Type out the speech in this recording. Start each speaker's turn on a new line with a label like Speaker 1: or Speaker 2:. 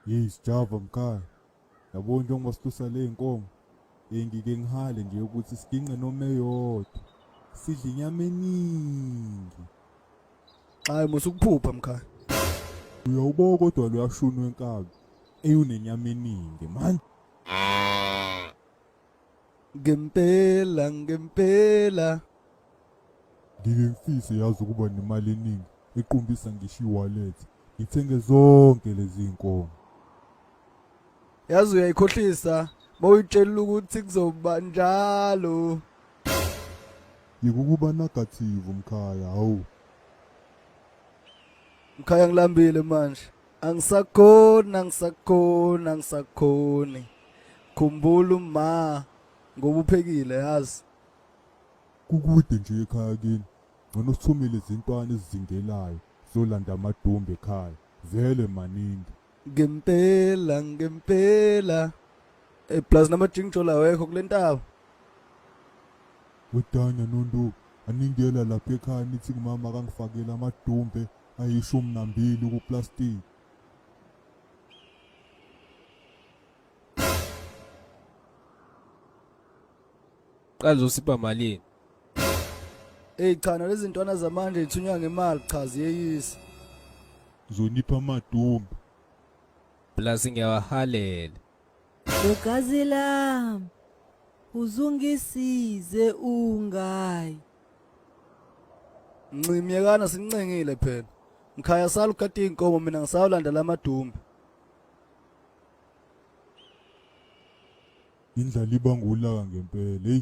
Speaker 1: Yes, SJAVA mkhaya. Yabona njengoba silusa le nkomo. Ngike ngihale nje ukuthi siginqe noma eyodwa. Sidle inyama eningi.
Speaker 2: Hayi musukuphupha mkhaya.
Speaker 1: Uyawubuka kodwa luyashuna wenkabi. Eyunenyama eningi man.
Speaker 2: Ngempela.
Speaker 1: Ngike ngifise yazi ukuba nemali eningi equmbisa ngisho iwallet. Ngithenge zonke lezi nkomo.
Speaker 2: Yazi uyayikhohlisa mawuyitshela ukuthi kuzoba njalo.
Speaker 1: Yikukuba negative mkhaya hawu.
Speaker 2: Mkhaya ngilambile manje. Angisakhoni. Khumbula uma ngoba uphekile yazi.
Speaker 1: Kukude nje ekhaya kini. Ngcono sithumile izintwana ezizingelayo. Zolanda amadumbe ekhaya. Vele maningi.
Speaker 2: Ngempela. Plus namajingjolo awekho kulentaba.
Speaker 1: WeDANYA noNdu aningela lapha ekhaya nithi kumama kangifakela amadumbe ayi12 kuplastic.
Speaker 3: Qala uzosipha malini?
Speaker 2: Cha lezi ntwana zamanje ithunywa ngemali cha ziyeyisa.
Speaker 1: Ngizonipha amadumbe.
Speaker 3: Plus ngiyawahalela.
Speaker 4: Logazi lami uzungisize ungayi.
Speaker 2: Ncimyekana sincengile phela. Mkhaya sala ugada inkomo mina ngisawulanda lamadumbe.
Speaker 1: Indlala ibangulaka ngempela hey.